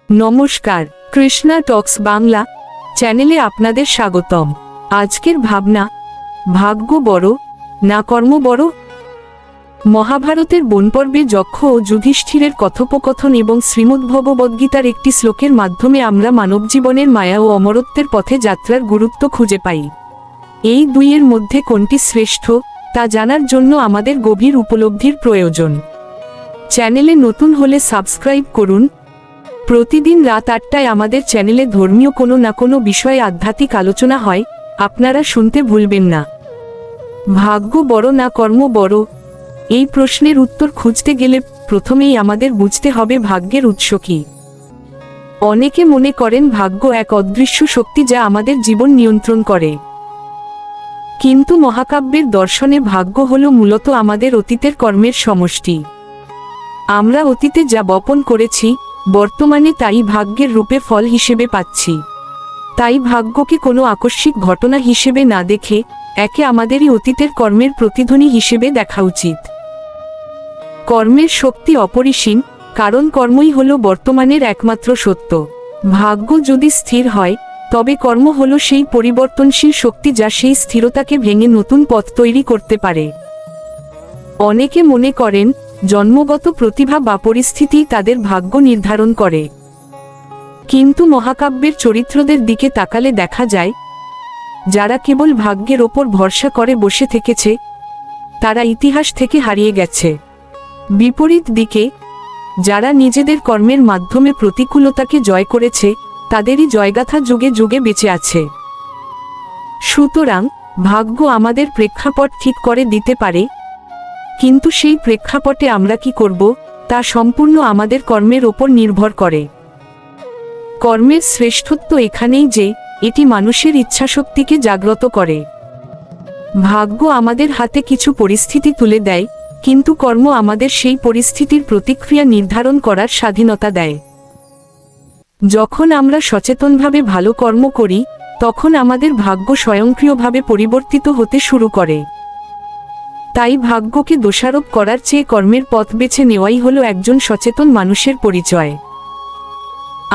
নমস্কার, কৃষ্ণা টক্স বাংলা চ্যানেলে আপনাদের স্বাগতম। আজকের ভাবনা, ভাগ্য বড় না কর্ম বড়। মহাভারতের বনপর্বে যক্ষ ও যুধিষ্ঠিরের কথোপকথন এবং শ্রীমদ্ভগবদ্গীতার একটি শ্লোকের মাধ্যমে আমরা মানবজীবনের মায়া ও অমরত্বের পথে যাত্রার গুরুত্ব খুঁজে পাই। এই দুইয়ের মধ্যে কোনটি শ্রেষ্ঠ তা জানার জন্য আমাদের গভীর উপলব্ধির প্রয়োজন। চ্যানেলে নতুন হলে সাবস্ক্রাইব করুন। প্রতিদিন রাত 8টায় আমাদের চ্যানেলে ধর্মীয় কোনো না কোনো বিষয়ে আধ্যাত্মিক আলোচনা হয়, আপনারা শুনতে ভুলবেন না। ভাগ্য বড় না কর্ম বড়, এই প্রশ্নের উত্তর খুঁজতে গেলে প্রথমেই আমাদের বুঝতে হবে ভাগ্যের উৎস কী। অনেকে মনে করেন ভাগ্য এক অদৃশ্য শক্তি যা আমাদের জীবন নিয়ন্ত্রণ করে, কিন্তু মহাকাব্যের দর্শনে ভাগ্য হলো মূলত আমাদের অতীতের কর্মের সমষ্টি। আমরা অতীতে যা বপন করেছি, বর্তমানে তাই ভাগ্যের রূপে ফল হিসেবে পাচ্ছি। তাই ভাগ্যকে কোনো আকস্মিক ঘটনা হিসেবে না দেখে একে আমাদেরই অতীতের কর্মের প্রতিধ্বনি হিসেবে দেখা উচিত। কর্মের শক্তি অপরিসীম, কারণ কর্মই হলো বর্তমানের একমাত্র সত্য। ভাগ্য যদি স্থির হয়, তবে কর্ম হলো সেই পরিবর্তনশীল শক্তি যা সেই স্থিরতাকে ভেঙে নতুন পথ তৈরি করতে পারে। অনেকে মনে করেন জন্মগত প্রতিভা বা পরিস্থিতি তাদের ভাগ্য নির্ধারণ করে, কিন্তু মহাকাব্যের চরিত্রদের দিকে তাকালে দেখা যায়, যারা কেবল ভাগ্যের ওপর ভরসা করে বসে থেকেছে তারা ইতিহাস থেকে হারিয়ে গেছে। বিপরীত দিকে যারা নিজেদের কর্মের মাধ্যমে প্রতিকূলতাকে জয় করেছে তাদেরই জয়গাথা যুগে যুগে বেঁচে আছে। সুতরাং ভাগ্য আমাদের প্রেক্ষাপট ঠিক করে দিতে পারে, কিন্তু সেই প্রেক্ষাপটে আমরা কি করব তা সম্পূর্ণ আমাদের কর্মের ওপর নির্ভর করে। কর্মের শ্রেষ্ঠত্ব এখানেই যে এটি মানুষের ইচ্ছাশক্তিকে জাগ্রত করে। ভাগ্য আমাদের হাতে কিছু পরিস্থিতি তুলে দেয়, কিন্তু কর্ম আমাদের সেই পরিস্থিতির প্রতিক্রিয়া নির্ধারণ করার স্বাধীনতা দেয়। যখন আমরা সচেতনভাবে ভালো কর্ম করি, তখন আমাদের ভাগ্য স্বয়ংক্রিয়ভাবে পরিবর্তিত হতে শুরু করে। তাই ভাগ্যকে দোষারোপ করার চেয়ে কর্মের পথ বেছে নেওয়াই হলো একজন সচেতন মানুষের পরিচয়।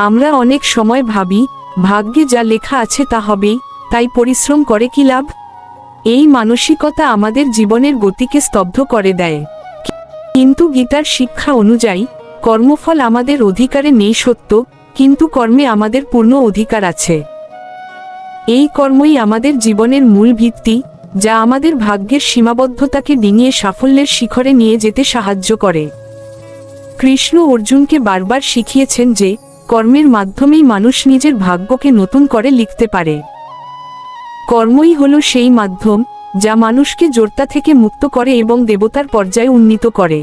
আমরা অনেক সময় ভাবি ভাগ্যে যা লেখা আছে তা হবেই, তাই পরিশ্রম করে কি লাভ। এই মানসিকতা আমাদের জীবনের গতিকে স্তব্ধ করে দেয়। কিন্তু গীতার শিক্ষা অনুযায়ী কর্মফল আমাদের অধিকারে নেই সত্য, কিন্তু কর্মে আমাদের পূর্ণ অধিকার আছে। এই কর্মই আমাদের জীবনের মূল ভিত্তি, যা আমাদের ভাগ্যের সীমাবদ্ধতাকে ডিঙিয়ে সাফল্যের শিখরে নিয়ে যেতে সাহায্য করে। কৃষ্ণ অর্জুনকে বারবার শিখিয়েছেন যে কর্মের মাধ্যমেই মানুষ নিজের ভাগ্যকে নতুন করে লিখতে পারে। কর্মই হলো সেই মাধ্যম যা মানুষকে জড়তা থেকে মুক্ত করে এবং দেবতার পর্যায়ে উন্নীত করে।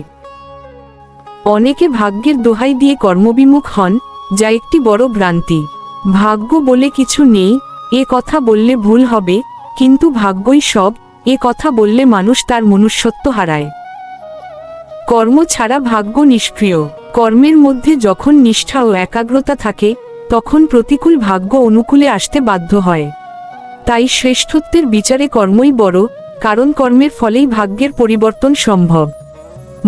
অনেকে ভাগ্যের দোহাই দিয়ে কর্মবিমুখ হন, যা একটি বড় ভ্রান্তি। ভাগ্য বলে কিছু নেই এ কথা বললে ভুল হবে, কিন্তু ভাগ্যই সব এ কথা বললে মানুষ তার মনুষ্যত্ব হারায়। কর্ম ছাড়া ভাগ্য নিষ্ক্রিয়। কর্মের মধ্যে যখন নিষ্ঠা ও একাগ্রতা থাকে, তখন প্রতিকূল ভাগ্য অনুকূলে আসতে বাধ্য হয়। তাই শ্রেষ্ঠত্বের বিচারে কর্মই বড়, কারণ কর্মের ফলেই ভাগ্যের পরিবর্তন সম্ভব।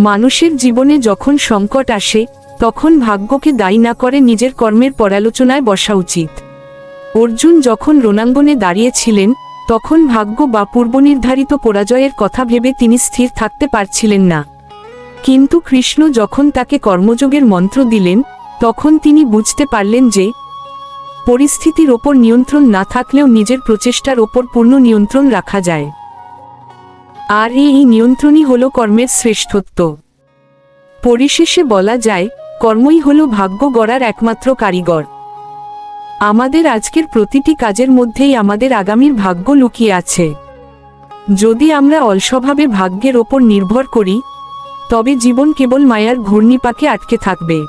মানুষের জীবনে যখন সংকট আসে, তখন ভাগ্যকে দায়ী না করে নিজের কর্মের পরালোচনায় বসা উচিত। অর্জুন যখন রণাঙ্গনে দাঁড়িয়েছিলেন, তখন ভাগ্য বা পূর্বনির্ধারিত পরাজয়ের কথা ভেবে তিনি স্থির থাকতে পারছিলেন না। কিন্তু কৃষ্ণ যখন তাকে কর্মযোগের মন্ত্র দিলেন, তখন তিনি বুঝতে পারলেন যে পরিস্থিতির ওপর নিয়ন্ত্রণ না থাকলেও নিজের প্রচেষ্টার ওপর পূর্ণ নিয়ন্ত্রণ রাখা যায়। আর এই নিয়ন্ত্রণই হলো কর্মের শ্রেষ্ঠত্ব। পরিশেষে বলা যায়, কর্মই হলো ভাগ্য গড়ার একমাত্র কারিগর। আমাদের আজকের প্রতিটি কাজের মধ্যেই আমাদের আগামীর ভাগ্য লুকিয়ে আছে। যদি আমরা অলসভাবে ভাগ্যের ওপর নির্ভর করি, তবে জীবন কেবল মায়ার ঘূর্ণিপাকে আটকে থাকবে।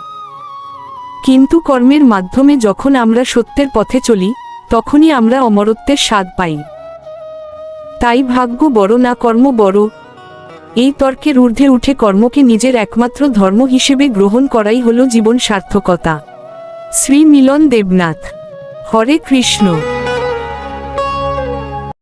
কিন্তু কর্মের মাধ্যমে যখন আমরা সত্যের পথে চলি, তখনই আমরা অমরত্বের স্বাদ পাই। তাই ভাগ্য বড় না কর্ম বড়, এই তর্কের ঊর্ধ্বে উঠে কর্মকে নিজের একমাত্র ধর্ম হিসেবে গ্রহণ করাই হলো জীবন সার্থকতা। শ্রী মিলন দেবনাথ। হরে কৃষ্ণ।